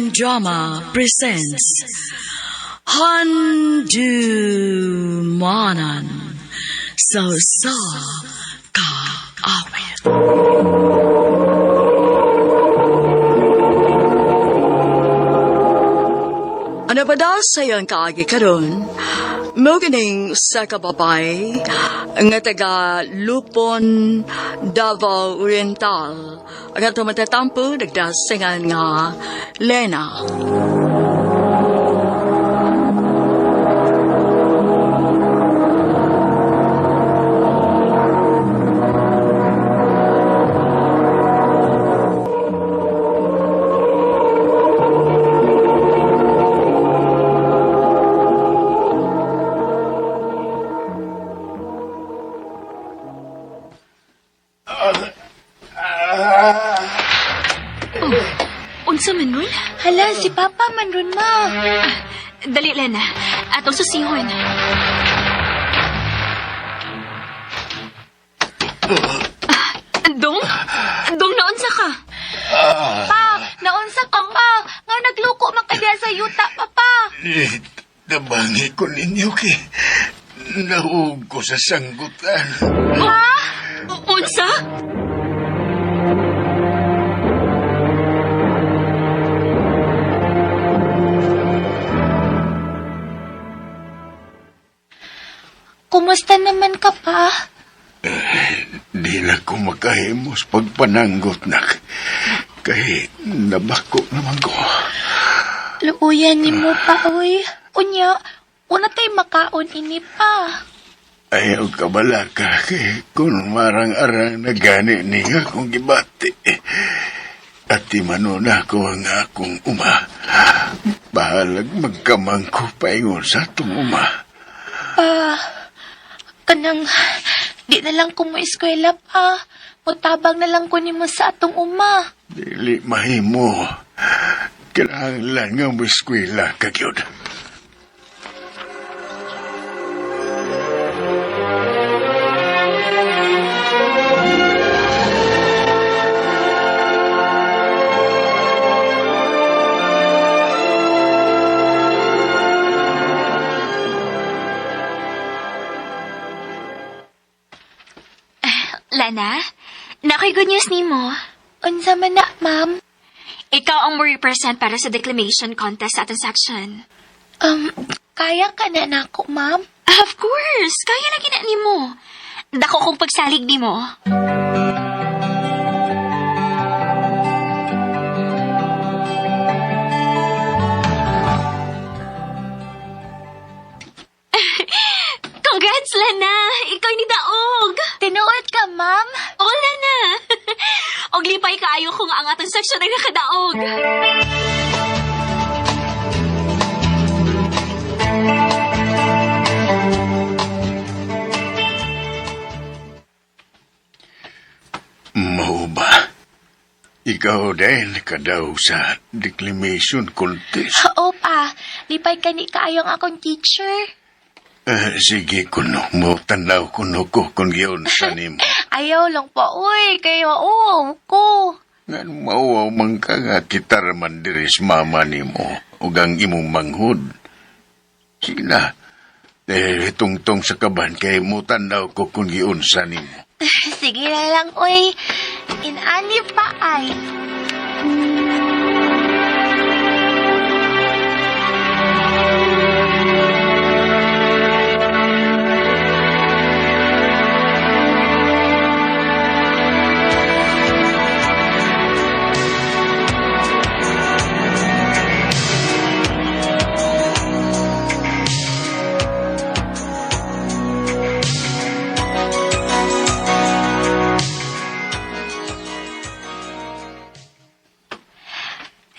Drama presents Handumanan So Ka Awit. Ano ba daw sayang kaagi karon? Muganing sa kababay nga taga Lupon, Davao Oriental ang atong matatampo nagdasingan nga Lena. Unsa man ron? Hala, si Papa man ron, ma. Dali, Lena. Atong susihon. Dong? Dong, naunsa ka? Pa, naunsa ka pa. Nga nagluko makadya sa yuta, Papa. Nabangi ko ninyo kay nahuog ko sa sanggutan. Ha? Unsa? Kumusta naman ka, Pa? Di na ko makahimos pagpananggot na. Kay nabako naman ko. Luuyan ni mo, Pa, uy. Unya, una tayo makaon ini, Pa. Ayaw ka bala ka kay kung marang-arang na gani niya kung gibati. At imanuna ko ang akong uma. Bahalag magkamang ko paingon sa atong uma. Pa, kanang, di na lang ko mo eskwela, Pa. Mutabang na lang ko ni mo sa atong uma. Dili mahimo. Kailangan nga mo eskwela ka gyud. Lena, nakoy good news ni mo. Unsa man na, ma'am? Ikaw ang mo-represent para sa declamation contest sa ating section. Kaya ka na nako, ma'am? Of course! Kaya na gina ni mo. Dako kong pagsalig di mo. Congrats, Lena! Ikaw ni Daog! Tinuod ka, ma'am? Oo, Lena! Og lipay kaayo kung ang atong section ay nakadaog. Mao ba? Ikaw din nakadaw sa declamation contest. Oo, Pa. Lipay ka ni kaayong akong teacher. Sige kuno mo tanaw kuno ko kung giyon sa nimo. Ayaw lang pa, uy. Kaya, ko. Ngan mauwaw man ka nga kitar man diris mama nimo ug ang imong manghud. Sige na. Tungtong sa kaban kay mo tanaw ko kung giyon sa nimo. Sige na lang, uy. Inani pa ay.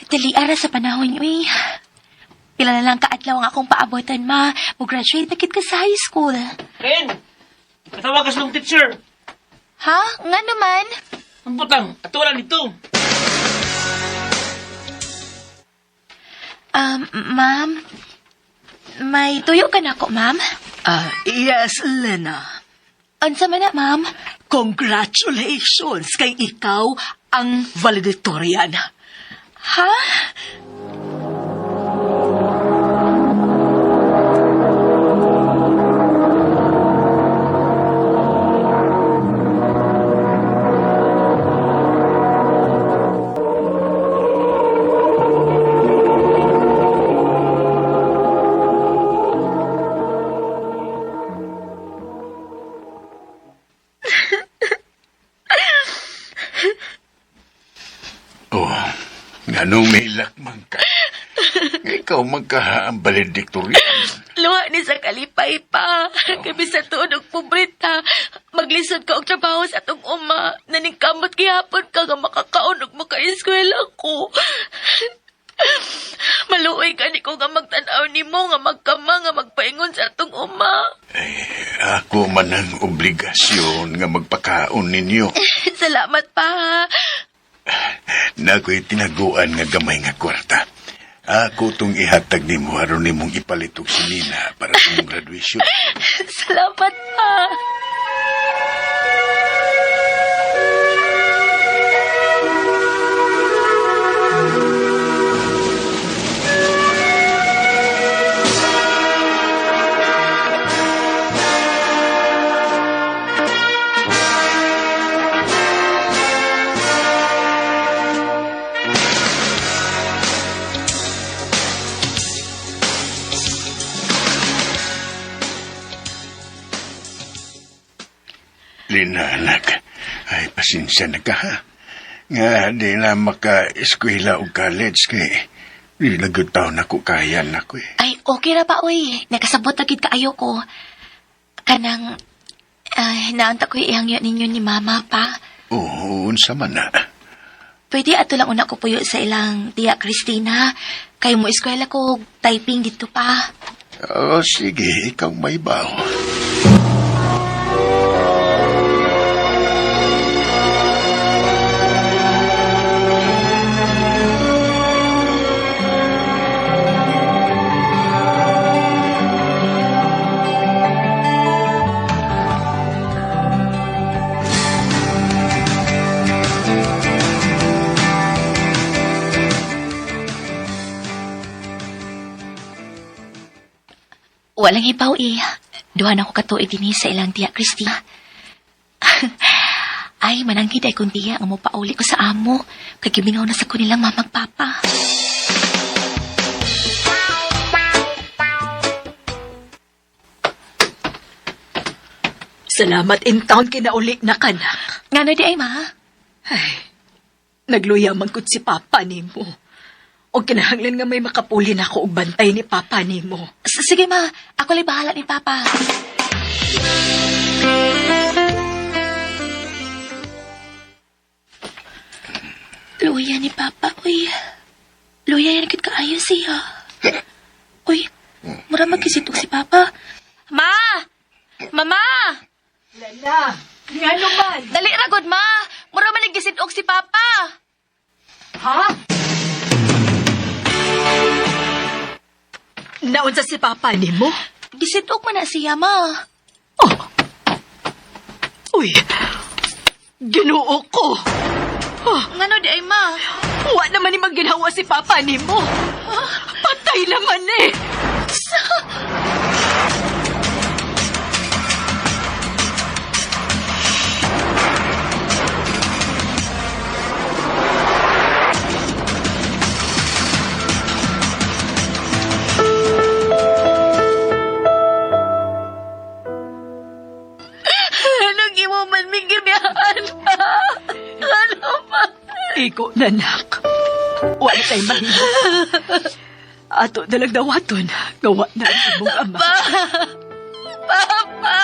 Dali ara sa panahon, uy. Pila na lang kaadlaw ang akong paabotan, ma. Mag-graduate na kit ka sa high school. Ren! Natawagas ng teacher! Ha? Nga naman? Ang butang! At wala nito! Ma'am? May tuyo ka na ko, ma'am? Yes, Lena. Unsa man na, ma'am? Congratulations kay ikaw ang valedictorian. Ha? Nganong may lakmang ka? Ikaw magkahaan valedictorian. Luha ni sa kalipay pa. Kami sa tuod og pobreta. Maglisod ka og trabaho sa atong uma. Naningkamot gihapon ka nga makakaon og maka-eskwela ko. Maluoy ka ni ko nga magtanaw ni mo nga magkama nga magpaingon sa atong uma. Ako man ang obligasyon nga magpakaon ninyo. Salamat pa. Nako'y tinaguan nga gamay nga kwarta. Ako tong ihatag ni mo aron nimong ipalit og sinina para sa mong graduation. Salamat pa. Lina, anak. Ay, pasensya na ka, ha? Nga, di na maka-eskwela o college kay di nagutaw na ko kaya na ko eh. Ay, okay ra pa, uy. Nakasabot na gid kaayo ko. Kanang, naanta ko ihangyo ninyo ni mama pa. Oo, unsa man na. Pwede ato lang una ko puyo sa ilang tiya Christina. Kay mo eskwela ko typing dito pa. O, sige, ikaw may baw. Walang ibaw eh. Duha na ko katuig din sa ilang tiya Christina. Ay, mananggid ay kung tiya ang mupauli ko sa amo. Kagibingaw na sa kunilang mamagpapa. Salamat in town kinauli na kanak. Ngano di ay, ma? Ay, nagluya man gud si Papa nimo. O kinahanglan nga may makapuli na ako og bantay ni Papa nimo. Sige, ma. Ako lang bahala ni Papa. Luya ni Papa, uy. Luya yan agad kaayo siya. Uy, mura magkisitok si Papa. Ma! Mama! Lala, nga naman. Dali ragod, ma! Mura man nagkisitok si Papa. Ha? Naunsa si Papa nimo? Gisitok man na siya, ma. Oh. Uy, Ginoo ko. Oh, Ngano di ay, ma? wa naman ni magginawa si Papa nimo. Patay naman eh. Anong imo man minggibiyahan pa? Ano pa? Iko, nanak. Wala tayo mahimo. Ato dalag dawaton. Gawa na ang imong ama. Papa!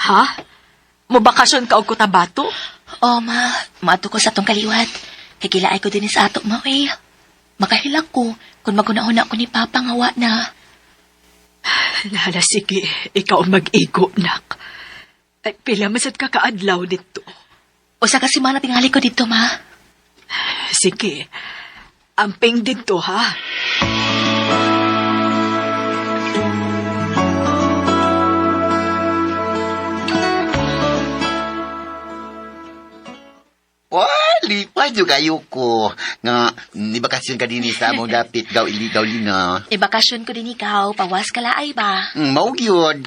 Ha? Mubakasyon ka og Cotabato? Oh, ma. Maato ko sa tong kaliwat. Kagilaay ko din sa ato, ma, eh. Makahilang ko kung magunahon ako ni Papa nga wa na. Nala, sige. Ikaw ang mag-igo, nak. Ay, pila masad ka kaadlaw dito. Usa kasi mana tingali ko dito, ma. Sige. Amping dito, ha? Lipay yung kayo ko. Nga, nibakasyon ka din sa among dapit gaw iligaw lina. Ibakasyon ko din ikaw. Pawas ka laay ba? Maug yun.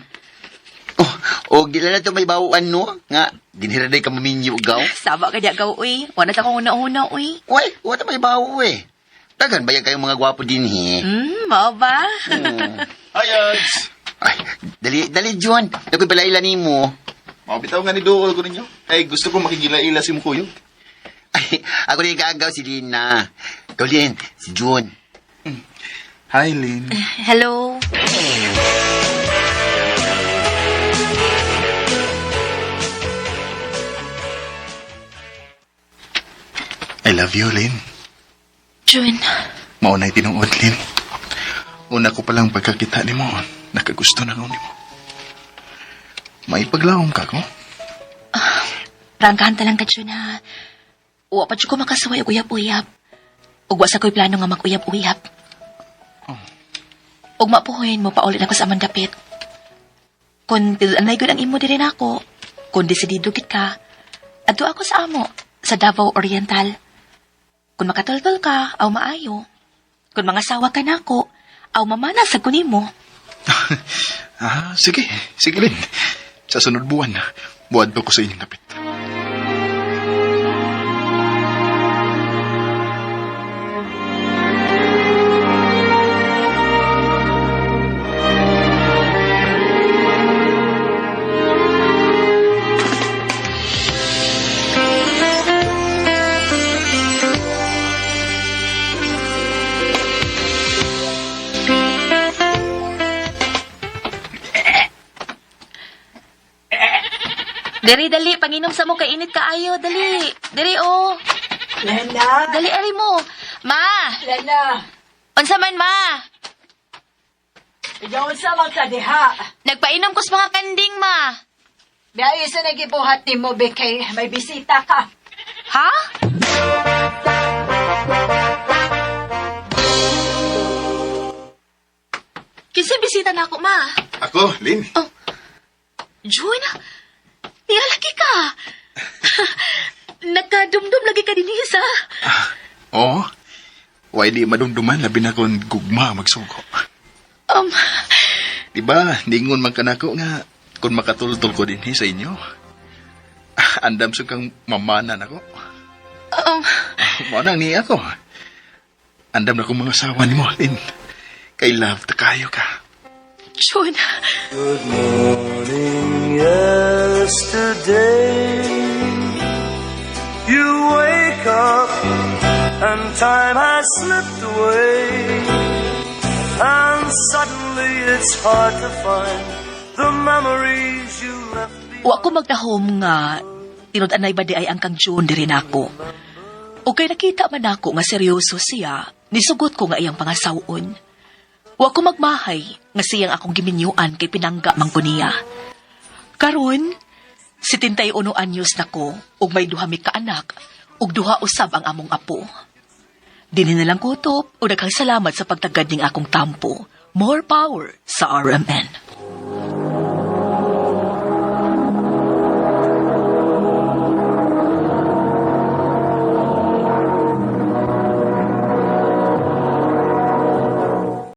O gila na ito may bawaan no? Nga, dinhiraday ka maminyo gaw. Sama ka diya gaw, uy. Wala ta kong una-una, uy. Uy, wala may bawo eh. Tagan ba yan kayong mga gwapo din, he? Mao ba? Ayos! Ay, dali, John. Nakoy palaila ni mo. Mabitaw nga ni Dool ko ninyo. Ay, gusto ko makigila-ila si Mukuyo. Ay, ako na yung kaagaw si Lina. Ikaw, Lin, si John. Hi, Lynn. Hello? I love you, Lynn. June, Maunay tinuod, Lynn. Una ko palang pagkakita ni mo, nakagusto na ko ni mo. May paglaong ka ko? prangkahan talang ka, June, ha? Uwa pa ko makasaway og uyab-uyab. Ug wa sa ko'y plano nga mag-uyab-uyab. Ug mapuhoyin mo paulit ako sa amang dapit. Kung tilanay ko ang imo diri nako, kung desidido gid ka, adto ako sa amo, sa Davao Oriental. Kung makatultol ka, aw maayo. Kung mga sawa ka nako, aw mamana sa kunimo. Sige. Sige, Lynn. Sa sunod buwan, buwan pa ko sa inyong dapit. Dali, panginom sa mo kay init kaayo, dali. Dali, oh. Lena! Dali, ari mo. Ma! Lena! Unsa man, ma? Iyon sa mga kadiha. Nagpainom ko sa mga kanding, ma. Biya isa nagibuhat ni mo, Bekay. May bisita ka. Ha? Kinsa bisita na ako, ma? Ako, Lynn. June, niya lagi ka. Nagkadumdum lagi ka din isa. Oo. Why di madumduman labi na kung gugma magsugo. Diba, ningon man ka nako nga kung makatultol ko din sa inyo. Andam sa kang mamana nako. Manang ni ako. Andam na kong mga asawa ni mo, Lynn. Kay love ta kayo ka. June, Good morning, yesterday. You wake up and time has slipped away. And suddenly it's hard to find the memories you left behind. wa ko magtahom nga tinud-anay ba di ay ang kang June diri nako. O kay nakita man ako nga seryoso siya, nisugot ko nga iyang pangasawon. Wa ko magmahay nga siyang akong giminyuan kay pinangga man ko niya. Karon, 71 anyos na ko ug may duha mi ka anak ug duha usab ang among apo. Dili na lang kutop o daghang salamat sa pagtagad ning akong tampo. More power sa RMN.